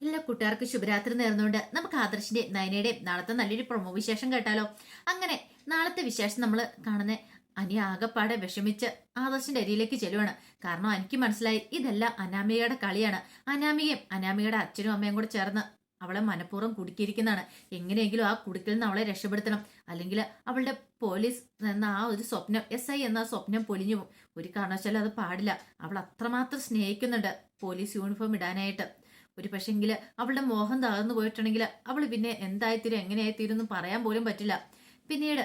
എല്ലാ കൂട്ടുകാർക്ക് ശുഭരാത്രി നേർന്നുകൊണ്ട് നമുക്ക് ആദർശിന്റെ നയനയുടെയും നാളത്തെ നല്ലൊരു പ്രൊമോ വിശേഷം കേട്ടാലോ. അങ്ങനെ നാളത്തെ വിശേഷം നമ്മൾ കാണുന്ന അനി ആകപ്പാടെ വിഷമിച്ച് ആദർശിന്റെ അരിയിലേക്ക് ചെല്ലുവാണ്. കാരണം എനിക്ക് മനസ്സിലായി ഇതെല്ലാം അനാമികയുടെ കളിയാണ്. അനാമികയുടെ അച്ഛനും അമ്മയും കൂടെ ചേർന്ന് അവളെ മനഃപൂർവ്വം കുടുക്കിയിരിക്കുന്നതാണ്. എങ്ങനെയെങ്കിലും ആ കുടുക്കിൽ നിന്ന് അവളെ രക്ഷപ്പെടുത്തണം. അല്ലെങ്കിൽ അവളുടെ പോലീസ് എന്ന ആ ഒരു സ്വപ്നം, SI എന്ന സ്വപ്നം പൊലിഞ്ഞു പോകും. ഒരു കാരണവശാലും അത് പാടില്ല. അവൾ അത്രമാത്രം സ്നേഹിക്കുന്നുണ്ട് പോലീസ് യൂണിഫോം ഇടാനായിട്ട്. ഒരു പക്ഷെങ്കിൽ അവളുടെ മോഹം തകർന്നു പോയിട്ടുണ്ടെങ്കിൽ അവൾ പിന്നെ എന്തായിത്തീരും എങ്ങനെയായിത്തീരും എന്ന് പറയാൻ പോലും പറ്റില്ല. പിന്നീട്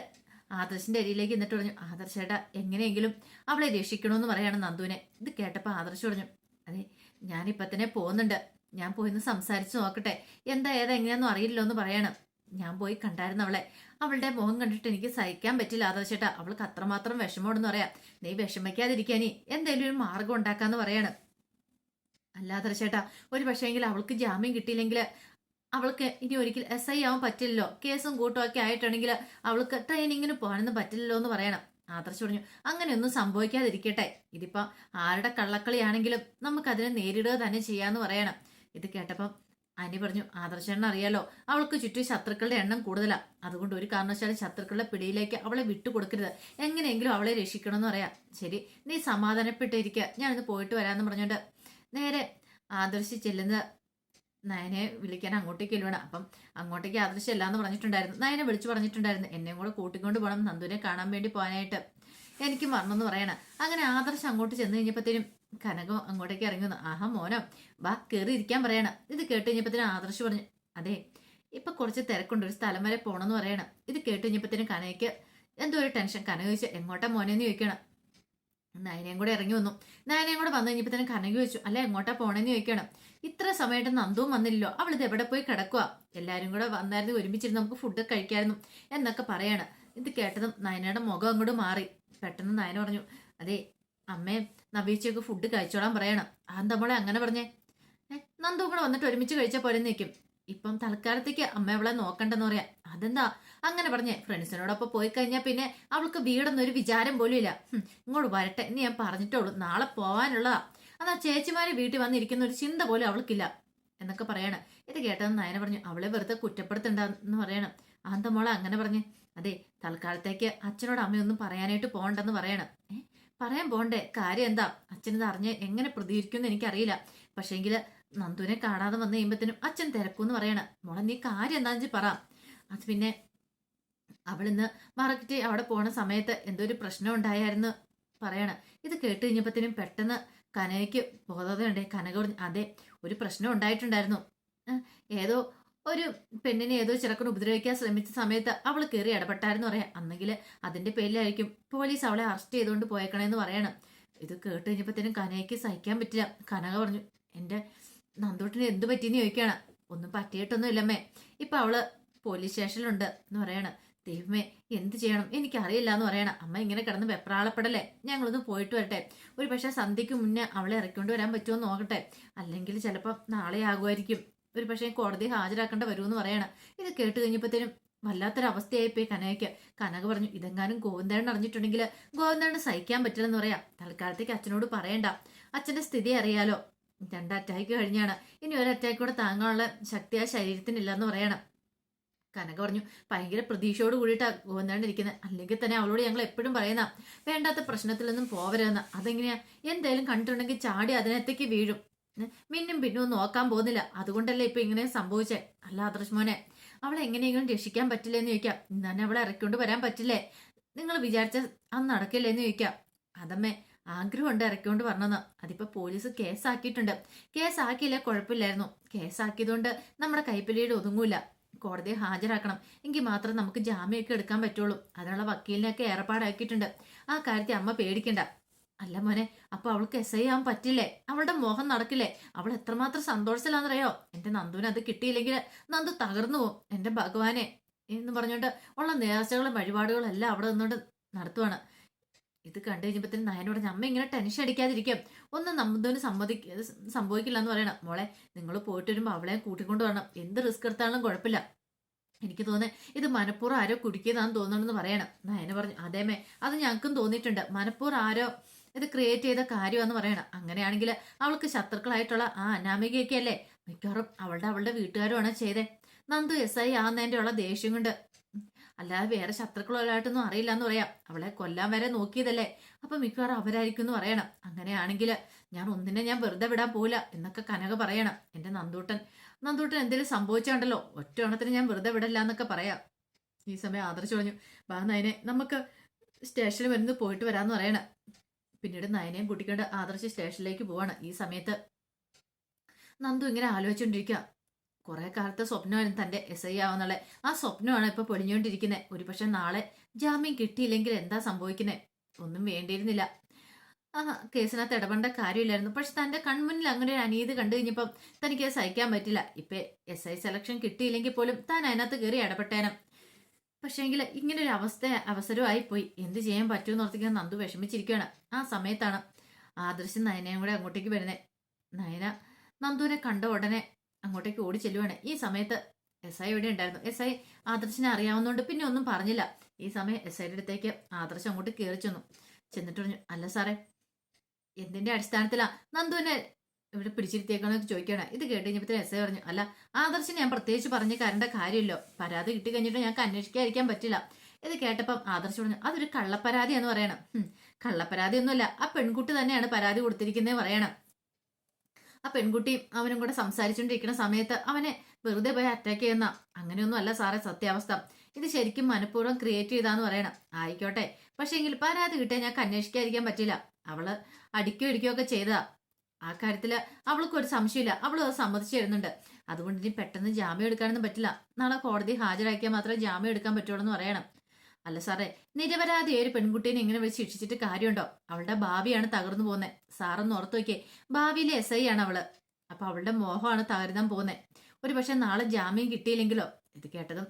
ആദർശിന്റെ അരിയിലേക്ക് എന്നിട്ട് പറഞ്ഞു, ആദർശേട്ടാ എങ്ങനെയെങ്കിലും അവളെ രക്ഷിക്കണമെന്ന് പറയാണ് നന്ദുവിനെ. ഇത് കേട്ടപ്പോൾ ആദർശ് പറഞ്ഞു, അതെ ഞാനിപ്പം തന്നെ പോകുന്നുണ്ട്, ഞാൻ പോയിന്ന് സംസാരിച്ചു നോക്കട്ടെ, എന്താ ഏതാ എങ്ങനെയാണെന്നും അറിയില്ലോ എന്ന് പറയാണ്. ഞാൻ പോയി കണ്ടായിരുന്നു അവളെ, അവളുടെ മുഖം കണ്ടിട്ട് എനിക്ക് സഹിക്കാൻ പറ്റില്ല ആദർശേട്ടാ, അവൾക്ക് അത്രമാത്രം വിഷമമുണ്ടെന്ന് പറയാം. നീ വിഷമിക്കാതിരിക്കാനി എന്തെങ്കിലും ഒരു മാർഗം ഉണ്ടാക്കാന്ന് പറയാണ്. അല്ലാതെ ചേട്ടാ ഒരു പക്ഷേങ്കിൽ അവൾക്ക് ജാമ്യം കിട്ടിയില്ലെങ്കിൽ അവൾക്ക് ഇനി ഒരിക്കൽ SI ആവാൻ പറ്റില്ലല്ലോ, കേസും കൂട്ടും ഒക്കെ ആയിട്ടുണ്ടെങ്കിൽ അവൾക്ക് ട്രെയിനിങ്ങിന് പോകാനൊന്നും പറ്റില്ലല്ലോ എന്ന് പറയണം. ആദർശ് പറഞ്ഞു, അങ്ങനെയൊന്നും സംഭവിക്കാതിരിക്കട്ടെ, ഇതിപ്പോ ആരുടെ കള്ളക്കളിയാണെങ്കിലും നമുക്ക് അതിനെ നേരിടുക തന്നെ ചെയ്യാന്ന് പറയണം. ഇത് കേട്ടപ്പം അനി പറഞ്ഞു, ആദർശനെ അറിയാലോ, അവൾക്ക് ചുറ്റും ശത്രുക്കളുടെ എണ്ണം കൂടുതലാ, അതുകൊണ്ട് ഒരു കാരണവശാലും ശത്രുക്കളുടെ പിടിയിലേക്ക് അവളെ വിട്ടുകൊടുക്കരുത്, എങ്ങനെയെങ്കിലും അവളെ രക്ഷിക്കണമെന്ന് പറയാം. ശരി നീ സമാധാനപ്പെട്ടിരിക്കുക, ഞാനിന്ന് പോയിട്ട് വരാമെന്ന് പറഞ്ഞുകൊണ്ട് നേരെ ആദർശ് ചെല്ലുന്ന നയനെ വിളിക്കാൻ അങ്ങോട്ടേക്ക് ചെല്ലുവാണ്. അപ്പം അങ്ങോട്ടേക്ക് ആദർശ് എല്ലാന്ന് പറഞ്ഞിട്ടുണ്ടായിരുന്നു, നയനെ വിളിച്ചു പറഞ്ഞിട്ടുണ്ടായിരുന്നു എന്നെയും കൂടെ കൂട്ടിക്കൊണ്ട് പോകണം നന്ദുവിനെ കാണാൻ വേണ്ടി പോകാനായിട്ട്, എനിക്ക് മറന്നെന്ന് പറയണം. അങ്ങനെ ആദർശ് അങ്ങോട്ട് ചെന്ന് കഴിഞ്ഞപ്പോഴത്തേനും കനകം അങ്ങോട്ടേക്ക് ഇറങ്ങി വന്നു. ആഹാ മോനോ, വാ കയറി ഇരിക്കാൻ പറയണം. ഇത് കേട്ട് കഴിഞ്ഞപ്പോഴത്തേനും ആദർശ് പറഞ്ഞു, അതെ ഇപ്പൊ കുറച്ച് തിരക്കുണ്ട്, ഒരു സ്ഥലം വരെ പോകണമെന്ന് പറയണം. ഇത് കേട്ട് കഴിഞ്ഞപ്പോഴത്തേനും കനയ്ക്ക് എന്തോ ഒരു ടെൻഷൻ. കനക ചോദിച്ചു, എങ്ങോട്ടാ മോനെന്ന് ചോദിക്കണം. നയനയും കൂടെ ഇറങ്ങി വന്നു. നയനയും കൂടെ വന്നു കഴിഞ്ഞപ്പോൾ തന്നെ കനകി വെച്ചു, അല്ല എങ്ങോട്ടാ പോണെന്ന് ചോദിക്കണം. ഇത്ര സമയമായിട്ട് നന്ദുവും വന്നില്ലല്ലോ, അവളിത് എവിടെ പോയി കിടക്കുക, എല്ലാവരും കൂടെ വന്നായിരുന്നു ഒരുമിച്ചിരുന്ന് നമുക്ക് ഫുഡ് കഴിക്കായിരുന്നു എന്നൊക്കെ പറയാണ്. ഇത് കേട്ടതും നയനയുടെ മുഖം അങ്ങോട്ട് മാറി. പെട്ടെന്ന് നയന പറഞ്ഞു, അതെ അമ്മേ നവീച്ചയൊക്കെ ഫുഡ് കഴിച്ചോളാൻ പറയണം. അതെന്താ മോളെ അങ്ങനെ പറഞ്ഞേ? നന്ദുവും കൂടെ വന്നിട്ട് ഒരുമിച്ച് കഴിച്ചാൽ പോലെ നിൽക്കും, ഇപ്പം തൽക്കാലത്തേക്ക് അമ്മ അവളെ നോക്കണ്ടെന്ന് പറയാം. അതെന്താ അങ്ങനെ പറഞ്ഞേ? ഫ്രണ്ട്സിനോടൊപ്പം പോയി കഴിഞ്ഞാൽ പിന്നെ അവൾക്ക് വീടൊന്നും ഒരു വിചാരം പോലും ഇല്ല. ഇങ്ങോട്ട് വരട്ടെ എന്ന് ഞാൻ പറഞ്ഞിട്ടുള്ളൂ, നാളെ പോവാനുള്ളതാ, അതാ ചേച്ചിമാരെ വീട്ടിൽ വന്നിരിക്കുന്ന ഒരു ചിന്ത പോലും അവൾക്കില്ല എന്നൊക്കെ പറയണം. ഇത് കേട്ടതെന്ന് നയന പറഞ്ഞു, അവളെ വെറുതെ കുറ്റപ്പെടുത്തണ്ടെന്ന് പറയണം. അതെന്താ മോളെ അങ്ങനെ പറഞ്ഞേ? അതെ തൽക്കാലത്തേക്ക് അച്ഛനോട് അമ്മയൊന്നും പറയാനായിട്ട് പോകണ്ടെന്ന് പറയണം. പറയാൻ പോണ്ടേ, കാര്യം എന്താ? അച്ഛനത് അറിഞ്ഞ് എങ്ങനെ പ്രതികരിക്കുമെന്ന് എനിക്കറിയില്ല, പക്ഷേങ്കിൽ നന്ദുവിനെ കാണാതെ വന്നു കഴിയുമ്പത്തിനും അച്ഛൻ തിരക്കൂന്ന് പറയണം. മോളെ നീ കാര്യം എന്താണെന്ന് പറ. അത് പിന്നെ അവളിന്ന് മാർക്കറ്റ് അവിടെ പോണ സമയത്ത് എന്തോ ഒരു പ്രശ്നം ഉണ്ടായിരുന്നു പറയണം. ഇത് കേട്ട് കഴിഞ്ഞപ്പത്തിനും പെട്ടെന്ന് കനകയ്ക്ക് ബോധോദയുണ്ടേ. കനക പറഞ്ഞു, അതെ ഒരു പ്രശ്നം ഉണ്ടായിട്ടുണ്ടായിരുന്നു, ഏതോ ഒരു പെണ്ണിനെ ഏതോ ചെറുക്കൻ ഉപദ്രവിക്കാൻ ശ്രമിച്ച സമയത്ത് അവൾ കയറി ഇടപെട്ടായിരുന്നു പറയാം. അന്നെങ്കിൽ അതിന്റെ പേരിലായിരിക്കും പോലീസ് അവളെ അറസ്റ്റ് ചെയ്തുകൊണ്ട് പോയേക്കണേന്ന് പറയണം. ഇത് കേട്ട് കഴിഞ്ഞപ്പത്തിനും കനകയ്ക്ക് സഹിക്കാൻ പറ്റില്ല. കനക പറഞ്ഞു, എന്റെ നന്ദോട്ടിന് എന്ത് പറ്റിയെന്ന് ചോദിക്കുകയാണ്. ഒന്നും പറ്റിയിട്ടൊന്നും ഇല്ലമ്മേ, ഇപ്പൊ അവള് പോലീസ് സ്റ്റേഷനിലുണ്ട് എന്ന് പറയണ. ദൈവമേ എന്ത് ചെയ്യണം എനിക്കറിയില്ല എന്ന് പറയണം. അമ്മ ഇങ്ങനെ കിടന്ന് വെപ്രാളപ്പെടല്ലേ, ഞങ്ങളൊന്ന് പോയിട്ട് വരട്ടെ, ഒരു പക്ഷെ സന്ധ്യയ്ക്ക് മുന്നേ അവളെ ഇറക്കിക്കൊണ്ട് വരാൻ പറ്റുമോ നോക്കട്ടെ, അല്ലെങ്കിൽ ചിലപ്പോൾ നാളെ ആകുമായിരിക്കും, ഒരു പക്ഷേ കോടതി ഹാജരാക്കേണ്ട വരുമെന്ന് പറയണം. ഇത് കേട്ട് കഴിഞ്ഞപ്പോഴത്തേനും വല്ലാത്തൊരവസ്ഥയായിപ്പോയി കനകയ്ക്ക്. കനക പറഞ്ഞു, ഇതെങ്ങാനും ഗോവിന്ദേണ്ണൻ അറിഞ്ഞിട്ടുണ്ടെങ്കിൽ ഗോവിന്ദേണ്ണന് സഹിക്കാൻ പറ്റില്ലെന്ന് പറയാം. തൽക്കാലത്തേക്ക് അച്ഛനോട് പറയണ്ട, അച്ഛന്റെ സ്ഥിതി അറിയാലോ, 2 അറ്റാക്ക് കഴിഞ്ഞാണ്, ഇനി ഒരു അറ്റാക്ക് കൂടെ താങ്ങാനുള്ള ശക്തി ആ ശരീരത്തിനില്ലെന്ന് പറയണം. കനക പറഞ്ഞു, ഭയങ്കര പ്രതീക്ഷയോട് കൂടിയിട്ടാണ് ഗോവിന്ദാണ്ട് ഇരിക്കുന്നത്, അല്ലെങ്കിൽ തന്നെ അവളോട് ഞങ്ങൾ എപ്പോഴും പറയുന്ന വേണ്ടാത്ത പ്രശ്നത്തിലൊന്നും പോവരുതെന്ന്. അതെങ്ങനെയാ, എന്തായാലും കണ്ടിട്ടുണ്ടെങ്കിൽ ചാടി അതിനകത്തേക്ക് വീഴും, മിന്നും പിന്നും നോക്കാൻ പോകുന്നില്ല, അതുകൊണ്ടല്ലേ ഇപ്പൊ ഇങ്ങനെ സംഭവിച്ചേ. അല്ല ആദർശ് മോനെ, അവളെ എങ്ങനെയെങ്കിലും രക്ഷിക്കാൻ പറ്റില്ലെന്ന് ചോദിക്കാം. ഇന്നെ അവളെ ഇറക്കിക്കൊണ്ട് വരാൻ പറ്റില്ലേ, നിങ്ങൾ വിചാരിച്ച അന്ന് നടക്കില്ലെന്ന് ചോദിക്കാം. അതമ്മേ ആഗ്രഹമുണ്ട് ഇറക്കിക്കൊണ്ട് വരണമെന്ന്, അതിപ്പോ പോലീസ് കേസാക്കിയിട്ടുണ്ട്, കേസാക്കിയില്ല കുഴപ്പമില്ലായിരുന്നു, കേസാക്കിയതുകൊണ്ട് നമ്മുടെ കൈപ്പിടിയിൽ ഒതുങ്ങൂല, കോടതിയെ ഹാജരാക്കണം, എങ്കിൽ മാത്രം നമുക്ക് ജാമ്യമൊക്കെ എടുക്കാൻ പറ്റുള്ളൂ, അതിനുള്ള വക്കീലിനെയൊക്കെ ഏർപ്പാടാക്കിയിട്ടുണ്ട്, ആ കാര്യത്തിൽ അമ്മ പേടിക്കണ്ട. അല്ല മോനെ, അപ്പൊ അവൾക്ക് SI ആവാൻ പറ്റില്ലേ, അവളുടെ മോഹം നടക്കില്ലേ, അവൾ എത്രമാത്രം സന്തോഷത്തിലാണെന്നറിയോ, എന്റെ നന്ദുവിന് അത് കിട്ടിയില്ലെങ്കിൽ നന്ദു തകർന്നു പോകും എന്റെ ഭഗവാനെ എന്ന് പറഞ്ഞുകൊണ്ട് ഉള്ള നേർച്ചകളും വഴിപാടുകളും എല്ലാം അവിടെ നിന്നുകൊണ്ട് നടത്തുവാണ്. ഇത് കണ്ടു കഴിഞ്ഞപ്പത്തിന് നയനോട് അമ്മ ഇങ്ങനെ ടെൻഷൻ അടിക്കാതിരിക്കും, ഒന്നും നന്ദുവിന് സംഭവിക്കില്ല എന്ന് പറയണം. മോളെ നിങ്ങൾ പോയിട്ട് വരുമ്പോൾ അവളെ കൂട്ടിക്കൊണ്ട് വരണം, എന്ത് റിസ്ക് എടുത്താലും കുഴപ്പമില്ല, എനിക്ക് തോന്നുന്നത് ഇത് മനഃപൂർവ്വം ആരോ കുടിക്കുന്നതാന്ന് തോന്നണമെന്ന് പറയണം. നയന പറഞ്ഞു, അതേമേ അത് ഞങ്ങൾക്കും തോന്നിയിട്ടുണ്ട്, മനഃപൂർവ്വം ആരോ ഇത് ക്രിയേറ്റ് ചെയ്ത കാര്യമാണെന്ന് പറയണം. അങ്ങനെയാണെങ്കിൽ അവൾക്ക് ശത്രുക്കളായിട്ടുള്ള ആ അനാമികയൊക്കെ അല്ലേ മിക്കവാറും അവളുടെ വീട്ടുകാരുമാണ് ചെയ്തേ. നന്ദു SI ആകുന്നതിന്റെ ഉള്ള ദേഷ്യം കൊണ്ട്. അല്ലാതെ വേറെ ശത്രുക്കളായിട്ടൊന്നും അറിയില്ല എന്ന് പറയാം. അവളെ കൊല്ലാൻ വരെ നോക്കിയതല്ലേ. അപ്പൊ മിക്കവാറും അവരായിരിക്കും എന്ന് പറയണം. അങ്ങനെയാണെങ്കിൽ ഞാൻ വെറുതെ വിടാൻ പോവില്ല എന്നൊക്കെ കനക പറയണം. എന്റെ നന്ദൂട്ടൻ എന്തെങ്കിലും സംഭവിച്ചാണ്ടല്ലോ ഒറ്റ ഓണത്തിന് ഞാൻ വെറുതെ വിടല്ല എന്നൊക്കെ പറയാം. ഈ സമയം ആദർശ് പറഞ്ഞു, ബാ നയനെ നമുക്ക് സ്റ്റേഷനിൽ വരുന്നത് പോയിട്ട് വരാന്ന് പറയണം. പിന്നീട് നയനെയും കൂട്ടിക്കൊണ്ട് ആദർശ് സ്റ്റേഷനിലേക്ക് പോവാണ്. ഈ സമയത്ത് നന്ദു ഇങ്ങനെ ആലോചിച്ചുകൊണ്ടിരിക്കുക. കുറെ കാലത്തെ സ്വപ്നമായിരുന്നു തന്റെ SI ആവുന്നുള്ള. ആ സ്വപ്നമാണ് ഇപ്പൊ പൊളിഞ്ഞുകൊണ്ടിരിക്കുന്നത്. ഒരുപക്ഷെ നാളെ ജാമ്യം കിട്ടിയില്ലെങ്കിൽ എന്താ സംഭവിക്കുന്നത്? ഒന്നും വേണ്ടിയിരുന്നില്ല. ആ കേസിനകത്ത് ഇടപെടേണ്ട കാര്യമില്ലായിരുന്നു. പക്ഷെ തന്റെ കൺമുന്നിൽ അങ്ങനെ ഒരു അനീതി കണ്ടു കഴിഞ്ഞപ്പം തനിക്ക് സഹിക്കാൻ പറ്റില്ല. ഇപ്പൊ SI സെലക്ഷൻ കിട്ടിയില്ലെങ്കിൽ പോലും താൻ അതിനകത്ത് കയറി ഇടപെട്ടേനം. പക്ഷേങ്കിൽ ഇങ്ങനെ ഒരു അവസരമായി പോയി. എന്ത് ചെയ്യാൻ പറ്റുമെന്ന് ഓർത്തിക്കാൻ നന്ദു വിഷമിച്ചിരിക്കുകയാണ്. ആ സമയത്താണ് ആദർശ് നയനയും കൂടെ അങ്ങോട്ടേക്ക് വരുന്നത്. നയന നന്ദുവിനെ കണ്ട ഉടനെ അങ്ങോട്ടേക്ക് ഓടി ചെല്ലുവാണ്. ഈ സമയത്ത് SI ഇവിടെ ഉണ്ടായിരുന്നു. SI ആദർശിനെ അറിയാവുന്നതുകൊണ്ട് പിന്നെ ഒന്നും പറഞ്ഞില്ല. ഈ സമയം SIയുടെ അടുത്തേക്ക് ആദർശ് അങ്ങോട്ട് കയറി ചെന്നിട്ട് പറഞ്ഞു, അല്ല സാറേ, എന്തിന്റെ അടിസ്ഥാനത്തിലാ നന്ദുവിനെ ഇവിടെ പിടിച്ചിരുത്തിയേക്കണമെന്ന് ചോദിക്കണം. ഇത് കേട്ട് കഴിഞ്ഞപ്പോൾ SI പറഞ്ഞു, അല്ല ആദർശിനെ ഞാൻ പ്രത്യേകിച്ച് പറഞ്ഞ് കരേണ്ട കാര്യമില്ലോ. പരാതി കിട്ടി കഴിഞ്ഞിട്ട് ഞങ്ങൾക്ക് അന്വേഷിക്കാതിരിക്കാൻ പറ്റില്ല. ഇത് കേട്ടപ്പം ആദർശ് പറഞ്ഞു, അതൊരു കള്ളപ്പരാതിയാന്ന് പറയണം. കള്ളപ്പരാതി ഒന്നുമല്ല, ആ പെൺകുട്ടി തന്നെയാണ് പരാതി കൊടുത്തിരിക്കുന്നേ പറയണം. ആ പെൺകുട്ടിയും അവനും കൂടെ സംസാരിച്ചുകൊണ്ടിരിക്കുന്ന സമയത്ത് അവനെ വെറുതെ പോയി അറ്റാക്ക് ചെയ്യുന്ന. അങ്ങനെയൊന്നും അല്ല സാറേ സത്യാവസ്ഥ. ഇത് ശരിക്കും മനഃപൂർവ്വം ക്രിയേറ്റ് ചെയ്താന്ന് പറയണം. ആയിക്കോട്ടെ, പക്ഷേ എങ്കിൽ പരാതി കിട്ടിയാൽ ഞങ്ങൾക്ക് അന്വേഷിക്കാതിരിക്കാൻ പറ്റില്ല. അവള് അടിക്കോ ഇടിക്കോ ഒക്കെ ചെയ്തതാ. ആ കാര്യത്തില് അവൾക്ക് ഒരു സംശയമില്ല. അവൾ അത് സമ്മതിച്ചു തരുന്നുണ്ട്. അതുകൊണ്ട് ഇനി പെട്ടെന്ന് ജാമ്യം എടുക്കാനൊന്നും പറ്റില്ല. നാളെ കോടതി ഹാജരാക്കിയാൽ മാത്രമേ ജാമ്യം എടുക്കാൻ പറ്റുള്ളൂ എന്ന് പറയണം. അല്ല സാറേ, നിരപരാധി ഒരു പെൺകുട്ടീനെ ഇങ്ങനെ വെച്ച് ശിക്ഷിച്ചിട്ട് കാര്യമുണ്ടോ? അവളുടെ ഭാവിയാണ് തകർന്നു പോകുന്നത്. സാറൊന്ന് ഓർത്തു നോക്കിയേ, ഭാവിയിലെ SI ആണ് അവള്. അപ്പൊ അവളുടെ മോഹമാണ് തകരുതാൻ പോകുന്നത്. ഒരു പക്ഷെ നാളെ ജാമ്യം കിട്ടിയില്ലെങ്കിലോ? ഇത് കേട്ടതും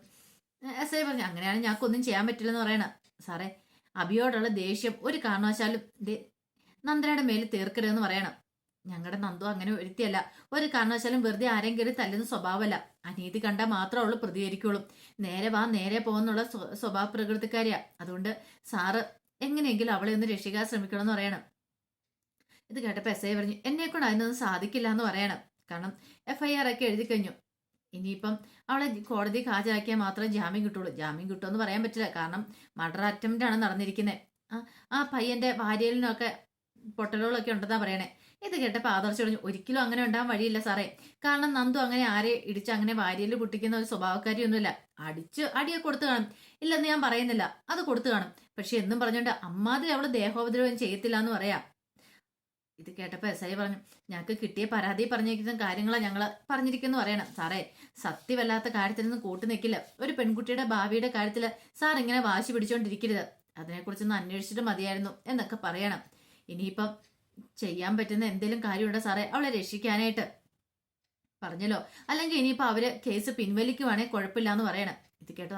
SI പറഞ്ഞു, അങ്ങനെയാണ് ഞങ്ങൾക്കൊന്നും ചെയ്യാൻ പറ്റില്ലെന്ന് പറയണം. സാറേ, അഭിയോടുള്ള ദേഷ്യം ഒരു കാരണവശാലും നന്ദനയുടെ മേലിൽ തീർക്കരുതെന്ന് പറയണം. ഞങ്ങളുടെ നന്ദു അങ്ങനെ ഒരുത്തിയല്ല. ഒരു കാരണവശാലും വെറുതെ ആരെയും കയറി തല്ലുന്ന സ്വഭാവമല്ല. അനീതി കണ്ടാൽ മാത്രമേ അവള് പ്രതികരിക്കുള്ളൂ. നേരെ വാ നേരെ പോകുന്നുള്ള സ്വഭാവ പ്രകൃതിക്കാരിയാ. അതുകൊണ്ട് സാറ് എങ്ങനെയെങ്കിലും അവളെ ഒന്ന് രക്ഷിക്കാൻ ശ്രമിക്കണമെന്ന് പറയണം. ഇത് കേട്ടപ്പോൾ SI പറഞ്ഞു, എന്നെ കൊണ്ട് അതിനൊന്നും സാധിക്കില്ല എന്ന് പറയണം. കാരണം FIR ഒക്കെ എഴുതി കഴിഞ്ഞു. ഇനിയിപ്പം അവളെ കോടതിക്ക് ഹാജരാക്കിയാൽ മാത്രമേ ജാമ്യം കിട്ടുള്ളൂ. ജാമ്യം കിട്ടുമെന്ന് പറയാൻ പറ്റില്ല. കാരണം മർഡർ അറ്റംപ്റ്റ് ആണ് നടന്നിരിക്കുന്നത്. ആ പയ്യന്റെ ഭാര്യയിലിനൊക്കെ പൊട്ടലുകളൊക്കെ ഉണ്ടെന്നാ പറയണേ. ഇത് കേട്ടപ്പോൾ ആദർശ് പറഞ്ഞു, ഒരിക്കലും അങ്ങനെ ഉണ്ടാകാൻ വഴിയില്ല സാറേ. കാരണം നന്ദു അങ്ങനെ ആരെ ഇടിച്ച് അങ്ങനെ വാരിയിൽ പൊട്ടിക്കുന്ന ഒരു സ്വഭാവക്കാരിയൊന്നുമില്ല. അടിയെ കൊടുത്തു കാണും, ഇല്ലെന്ന് ഞാൻ പറയുന്നില്ല, അത് കൊടുത്തു കാണും. പക്ഷെ എന്നും പറഞ്ഞോണ്ട് അമ്മാതിരി അവള് ദേഹോപദ്രവം ചെയ്യത്തില്ല എന്ന് പറയാം. ഇത് കേട്ടപ്പോൾ SI പറഞ്ഞു, ഞങ്ങൾക്ക് കിട്ടിയ പരാതി പറഞ്ഞിരിക്കുന്ന കാര്യങ്ങളാണ് ഞങ്ങൾ പറഞ്ഞിരിക്കുന്നു പറയണം. സാറേ, സത്യമല്ലാത്ത കാര്യത്തിനൊന്നും കൂട്ടു നിൽക്കില്ല. ഒരു പെൺകുട്ടിയുടെ ഭാവിയുടെ കാര്യത്തിൽ സാർ ഇങ്ങനെ വാശി പിടിച്ചോണ്ടിരിക്കരുത്. അതിനെക്കുറിച്ചൊന്ന് അന്വേഷിച്ചിട്ട് മതിയായിരുന്നു എന്നൊക്കെ പറയണം. ഇനിയിപ്പം ചെയ്യാൻ പറ്റുന്ന എന്തെങ്കിലും കാര്യമുണ്ടോ സാറേ അവളെ രക്ഷിക്കാനായിട്ട്? പറഞ്ഞല്ലോ. അല്ലെങ്കിൽ ഇനിയിപ്പോ അവര് കേസ് പിൻവലിക്കുവാണെങ്കിൽ കുഴപ്പമില്ല എന്ന് പറയണം. ഇത് കേട്ടോ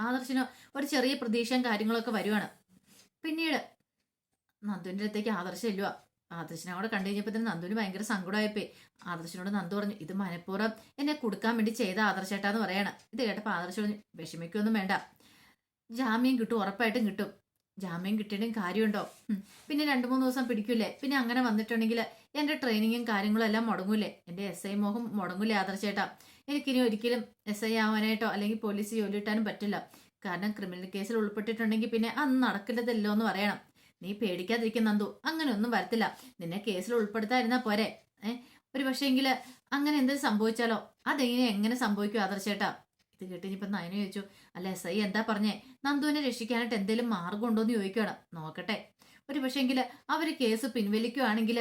ആദർശിനോ ഒരു ചെറിയ പ്രതീക്ഷയും കാര്യങ്ങളൊക്കെ വരുവാണ്. പിന്നീട് നന്ദുവിന്റെ അടുത്തേക്ക് ആദർശം ഇല്ലുക. ആദർശിനെ അവിടെ കണ്ടു കഴിഞ്ഞപ്പോൾ തന്നെ നന്ദുവിന് ഭയങ്കര സങ്കടമായിപ്പോയി. ആദർശിനോട് നന്ദു പറഞ്ഞു, ഇത് മനഃപൂർവ്വം എന്നെ കൊടുക്കാൻ വേണ്ടി ചെയ്ത ആദർശേട്ടാന്ന് പറയണം. ഇത് കേട്ടപ്പോൾ ആദർശം പറഞ്ഞു, വിഷമിക്കൊന്നും വേണ്ട, ജാമ്യം കിട്ടും, ഉറപ്പായിട്ടും കിട്ടും. ജാമ്യം കിട്ടിയിട്ടും കാര്യമുണ്ടോ? പിന്നെ 2-3 ദിവസം പിടിക്കൂലേ? പിന്നെ അങ്ങനെ വന്നിട്ടുണ്ടെങ്കിൽ എന്റെ ട്രെയിനിങ്ങും കാര്യങ്ങളും എല്ലാം മുടങ്ങൂലേ? എന്റെ SI മോഹം മുടങ്ങൂലേ ആദർശേട്ടാ? എനിക്കിനി ഒരിക്കലും SI ആവാനായിട്ടോ അല്ലെങ്കിൽ പോലീസ് ജോലി കിട്ടാനും പറ്റില്ല. കാരണം ക്രിമിനൽ കേസിൽ ഉൾപ്പെട്ടിട്ടുണ്ടെങ്കിൽ പിന്നെ അന്ന് നടക്കില്ലതല്ലോ എന്ന് പറയണം. നീ പേടിക്കാതിരിക്കുന്ന നന്ദു, അങ്ങനെ ഒന്നും വരത്തില്ല. നിന്നെ കേസിൽ ഉൾപ്പെടുത്താതിരുന്നാ പോരെ. ഒരു പക്ഷേങ്കില് അങ്ങനെ എന്തെങ്കിലും സംഭവിച്ചാലോ? എങ്ങനെ സംഭവിക്കും ആദർശേട്ടാ? ഇത് കേട്ടിനിപ്പം നയന ചോദിച്ചു, അല്ല SI എന്താ പറഞ്ഞേ? നന്ദുവിനെ രക്ഷിക്കാനായിട്ട് എന്തെങ്കിലും മാർഗം ഉണ്ടോന്ന് ചോദിക്കുകയാണ്. നോക്കട്ടെ, ഒരു പക്ഷേങ്കില് അവര് കേസ് പിൻവലിക്കുകയാണെങ്കിൽ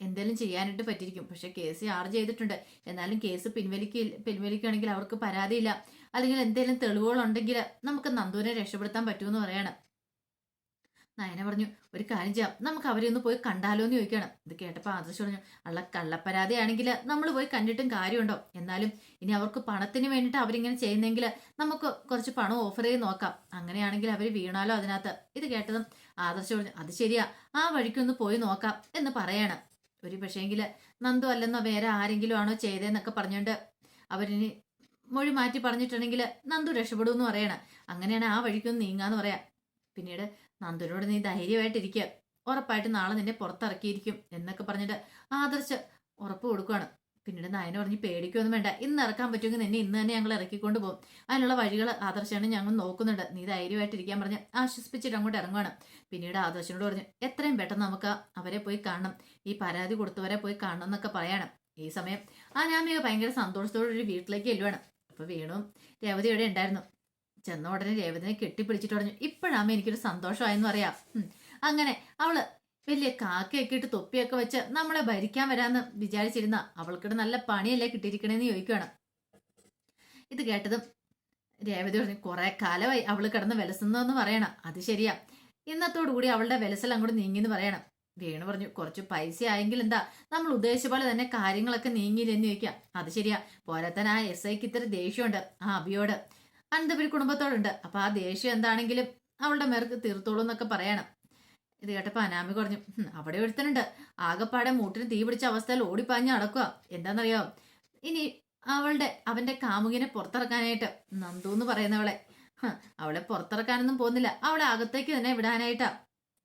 എന്തെങ്കിലും ചെയ്യാനായിട്ട് പറ്റിയിരിക്കും. പക്ഷെ കേസ് ചാർജ് ചെയ്തിട്ടുണ്ട്. എന്നാലും കേസ് പിൻവലിക്കുകയാണെങ്കിൽ അവർക്ക് പരാതിയില്ല, അല്ലെങ്കിൽ എന്തെങ്കിലും തെളിവുകളുണ്ടെങ്കിൽ നമുക്ക് നന്ദുവിനെ രക്ഷപ്പെടുത്താൻ പറ്റുമെന്ന് പറയാണ്. നയന പറഞ്ഞു, ഒരു കാര്യം ചെയ്യാം, നമുക്ക് അവരെ ഒന്ന് പോയി കണ്ടാലോ എന്ന് ചോദിക്കണം. ഇത് കേട്ടപ്പോൾ ആദർശ് പറഞ്ഞു, കള്ളപ്പരാതിയാണെങ്കിൽ നമ്മൾ പോയി കണ്ടിട്ടും കാര്യമുണ്ടോ? എന്നാലും ഇനി അവർക്ക് പണത്തിന് വേണ്ടിയിട്ട് അവരിങ്ങനെ ചെയ്യുന്നെങ്കിൽ നമുക്ക് കുറച്ച് പണം ഓഫർ ചെയ്ത് നോക്കാം. അങ്ങനെയാണെങ്കിൽ അവർ വീണാലോ അതിനകത്ത്. ഇത് കേട്ടതും ആദർശ് പറഞ്ഞു, അത് ശരിയാ, ആ വഴിക്കൊന്ന് പോയി നോക്കാം എന്ന് പറയാണ്. ഒരു പക്ഷേങ്കിൽ നന്ദു അല്ലെന്നോ വേറെ ആരെങ്കിലും ആണോ ചെയ്തതെന്നൊക്കെ പറഞ്ഞുകൊണ്ട് അവരിനി മൊഴി മാറ്റി പറഞ്ഞിട്ടുണ്ടെങ്കിൽ നന്ദു രക്ഷപ്പെടുമെന്ന് പറയണം. അങ്ങനെയാണ് ആ വഴിക്കൊന്ന് നീങ്ങാന്ന് പറയാം. പിന്നീട് നന്ദുനോട് നീ ധൈര്യമായിട്ടിരിക്കുക, ഉറപ്പായിട്ട് നാളെ നിന്നെ പുറത്തിറക്കിയിരിക്കും എന്നൊക്കെ പറഞ്ഞിട്ട് ആദർശ് ഉറപ്പ് കൊടുക്കുകയാണ്. പിന്നീട് നയന പറഞ്ഞ് പേടിക്കൊന്നും വേണ്ട, ഇന്ന് ഇറക്കാൻ പറ്റുമെങ്കിൽ നിന്നെ ഇന്ന് തന്നെ ഞങ്ങൾ ഇറക്കിക്കൊണ്ട് പോകും. അതിനുള്ള വഴികൾ ആദർശാണ് ഞങ്ങൾ നോക്കുന്നുണ്ട്, നീ ധൈര്യമായിട്ടിരിക്കാൻ പറഞ്ഞ് ആശ്വസിപ്പിച്ചിട്ട് അങ്ങോട്ട് ഇറങ്ങുവാണ്. പിന്നീട് ആദർശനോട് പറഞ്ഞു എത്രയും പെട്ടെന്ന് നമുക്ക് അവരെ പോയി കാണണം, ഈ പരാതി കൊടുത്തവരെ പോയി കാണണം എന്നൊക്കെ പറയാണ്. ഈ സമയം അനാമിക ഭയങ്കര സന്തോഷത്തോടെ ഒരു വീട്ടിലേക്ക് ചെല്ലുവാണ്. അപ്പൊ വീണു രേവതി ഇവിടെ ഉണ്ടായിരുന്നു. ചെന്ന ഉടനെ രേവതിനെ കെട്ടിപ്പിടിച്ചിട്ട് പറഞ്ഞു ഇപ്പോഴാമ എനിക്കൊരു സന്തോഷമായെന്ന് പറയാം. അങ്ങനെ അവള് വലിയ കാക്കയൊക്കെ ഇട്ട് തൊപ്പിയൊക്കെ വെച്ച് നമ്മളെ ഭരിക്കാൻ വരാന്ന് വിചാരിച്ചിരുന്ന അവൾക്കിടെ നല്ല പണിയല്ലേ കിട്ടിയിരിക്കണേന്ന് ചോദിക്കുകയാണ്. ഇത് കേട്ടതും രേവതി പറഞ്ഞു കുറെ കാലമായി അവള് കിടന്ന് വിലസുന്നതെന്ന് പറയണം. അത് ശരിയാ, ഇന്നത്തോടുകൂടി അവളുടെ വിലസൽ അങ്ങോട്ട് നീങ്ങിന്ന് പറയണം. വേണു പറഞ്ഞു കുറച്ച് പൈസ ആയെങ്കിൽ എന്താ, നമ്മൾ ഉദ്ദേശിച്ച പോലെ തന്നെ കാര്യങ്ങളൊക്കെ നീങ്ങിയില്ലെന്ന് ചോദിക്കാം. അത് ശരിയാ, പോരാത്തൻ ആ SIക്ക് ഇത്തിരി ദേഷ്യമുണ്ട് ആ അഭിയോട്, അനന്തപുരി കുടുംബത്തോടുണ്ട്. അപ്പൊ ആ ദേഷ്യം എന്താണെങ്കിലും അവളുടെ മേർക്ക് തീർത്തോളൂ എന്നൊക്കെ പറയണം. ഇത് കേട്ടപ്പോ അനാമി പറഞ്ഞു അവിടെ ഒരുത്തനുണ്ട്, ആകെപ്പാടെ മൂട്ടിന് തീ പിടിച്ച അവസ്ഥയിൽ ഓടിപ്പാഞ്ഞ് നടക്കുക. എന്താണെന്നറിയോ, ഇനി അവന്റെ കാമുകിനെ പുറത്തിറക്കാനായിട്ട് നന്ദു എന്ന് പറയുന്നവളെ അവളെ പുറത്തിറക്കാനൊന്നും പോകുന്നില്ല, അവളെ അകത്തേക്ക് തന്നെ വിടാനായിട്ടാ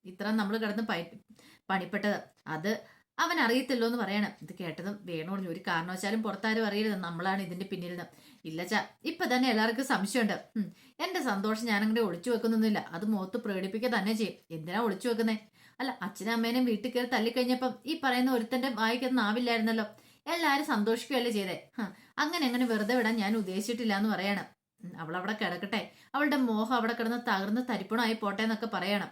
ഇത്ര നമ്മൾ കിടന്ന് പണിപ്പെട്ടത്. അത് അവൻ അറിയത്തില്ലോ എന്ന് പറയണം. ഇത് കേട്ടതും വേണു പറഞ്ഞു ഒരു കാരണവശാലും പുറത്താരും അറിയരുത്, നമ്മളാണ് ഇതിന്റെ പിന്നിൽ നിന്ന്. ഇല്ലച്ചാ, ഇപ്പൊ തന്നെ എല്ലാവർക്കും സംശയമുണ്ട്. എന്റെ സന്തോഷം ഞാനങ്ങനെ ഒളിച്ചു വെക്കുന്നൊന്നുമില്ല, അത് മുഖത്ത് പ്രകടിപ്പിക്കുക തന്നെ ചെയ്യും. എന്തിനാ ഒളിച്ചു വെക്കുന്നേ? അല്ല, അച്ഛനും അമ്മേനെയും വീട്ടിൽ കയറി തല്ലിക്കഴിഞ്ഞപ്പം ഈ പറയുന്ന ഒരുത്തന്റെ വായിക്കൊന്നും ആവില്ലായിരുന്നല്ലോ, എല്ലാരും സന്തോഷിക്കുകയല്ലേ ചെയ്തേ. അങ്ങനെ വെറുതെ വിടാൻ ഞാൻ ഉദ്ദേശിച്ചിട്ടില്ല എന്ന് പറയണം. അവളവിടെ കിടക്കട്ടെ, അവളുടെ മോഹം അവിടെ കിടന്ന് തകർന്ന് തരിപ്പണമായി പോട്ടെ എന്നൊക്കെ പറയണം.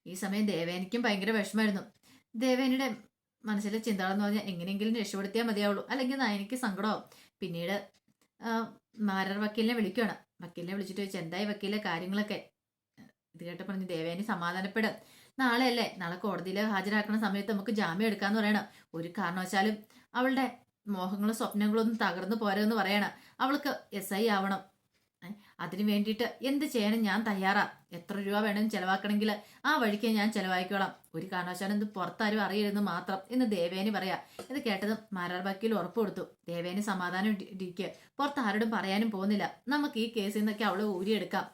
ഈ സമയം ദേവേനിക്കും ഭയങ്കര വിഷമായിരുന്നു. ദേവേനിയുടെ മനസ്സിലെ ചിന്തകളെന്ന് പറഞ്ഞാൽ എങ്ങനെയെങ്കിലും രക്ഷപ്പെടുത്തിയാൽ മതിയാവുള്ളൂ, അല്ലെങ്കിൽ എനിക്ക് സങ്കടമാവും. പിന്നീട് മാരർ വക്കീലിനെ വിളിക്കുകയാണ്. വക്കീലിനെ വിളിച്ചിട്ട് ചോദിച്ചു എന്തായി വക്കീലെ കാര്യങ്ങളൊക്കെ. ഇത് കേട്ട് പറഞ്ഞു ദേവേനി സമാധാനപ്പെടും, നാളെ അല്ലേ, നാളെ കോടതിയിൽ ഹാജരാക്കുന്ന സമയത്ത് നമുക്ക് ജാമ്യം എടുക്കാന്ന് പറയണം. ഒരു കാരണവശാലും അവളുടെ മോഹങ്ങളും സ്വപ്നങ്ങളും ഒന്നും തകർന്നു പോരെന്ന് പറയണം. അവൾക്ക് SI ആവണം, അതിനു വേണ്ടിയിട്ട് എന്ത് ചെയ്യാനും ഞാൻ തയ്യാറാ. എത്ര രൂപ വേണമെങ്കിലും ചെലവാക്കണമെങ്കിൽ ആ വഴിക്ക് ഞാൻ ചെലവാക്കിക്കോളാം, ഒരു കാരണവശാലും ഇത് പുറത്താരും അറിയരുതെന്ന് മാത്രം എന്ന് ദേവേനി പറയാ. ഇത് കേട്ടതും മാരാർ വക്കീൽ ഉറപ്പ് കൊടുത്തു. ദേവേനി സമാധാനം ഇരിക്കുക, പുറത്ത് ആരോടും പറയാനും പോകുന്നില്ല, നമുക്ക് ഈ കേസിൽ നിന്നൊക്കെ അവളെ ഊരിയെടുക്കാം.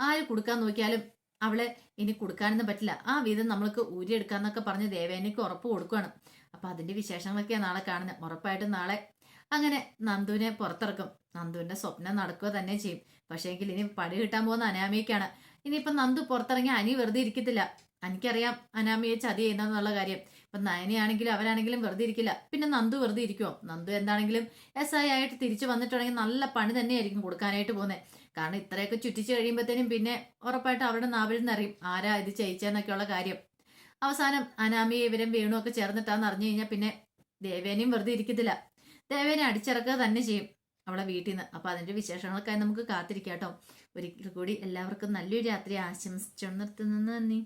ആര് കൊടുക്കാൻ നോക്കിയാലും അവളെ ഇനി കൊടുക്കാനൊന്നും പറ്റില്ല, ആ വീതം നമ്മൾക്ക് ഊരിയെടുക്കാന്നൊക്കെ പറഞ്ഞ് ദേവേനിക്ക് ഉറപ്പ് കൊടുക്കുകയാണ്. അപ്പൊ അതിന്റെ വിശേഷങ്ങളൊക്കെയാണ് നാളെ കാണുന്നത്. ഉറപ്പായിട്ടും നാളെ അങ്ങനെ നന്ദുവിനെ പുറത്തിറക്കും. നന്ദുവിന്റെ സ്വപ്നം നടക്കുക തന്നെ ചെയ്യും. പക്ഷേ എങ്കിൽ ഇനി പടി കിട്ടാൻ പോകുന്ന അനാമികയ്ക്കാണ്. ഇനിയിപ്പം നന്ദു പുറത്തിറങ്ങി അനി വെറുതെ ഇരിക്കത്തില്ല. എനിക്കറിയാം അനാമിയെ ചതി ചെയ്യുന്നുള്ള കാര്യം. ഇപ്പൊ നയനയാണെങ്കിലും അവരാണെങ്കിലും വെറുതെ ഇരിക്കില്ല. പിന്നെ നന്ദു വെറുതെ ഇരിക്കുമോ? നന്ദു എന്താണെങ്കിലും SI ആയിട്ട് തിരിച്ചു വന്നിട്ടുണ്ടെങ്കിൽ നല്ല പണി തന്നെയായിരിക്കും കൊടുക്കാനായിട്ട് പോകുന്നത്. കാരണം ഇത്രയൊക്കെ ചുറ്റിച്ച് കഴിയുമ്പോഴത്തേനും പിന്നെ ഉറപ്പായിട്ട് അവരുടെ നാവിൽ നിന്നറിയും ആരാ ഇത് ചെയ്യിച്ചെന്നൊക്കെയുള്ള കാര്യം. അവസാനം അനാമിയെ ഇവരും വേണുമൊക്കെ ചേർന്നിട്ടാന്ന് അറിഞ്ഞു കഴിഞ്ഞാൽ പിന്നെ ദേവേനയും വെറുതെ ഇരിക്കത്തില്ല, ദേവേനെ അടിച്ചിറക്കുക തന്നെ ചെയ്യും അവളെ വീട്ടിൽ നിന്ന്. അപ്പൊ അതിന്റെ വിശേഷങ്ങൾക്കായി നമുക്ക് കാത്തിരിക്കാം കേട്ടോ. ഒരിക്കൽ കൂടി എല്ലാവർക്കും നല്ലൊരു രാത്രി ആശംസിച്ചു നിർത്തുന്നു. നന്ദി.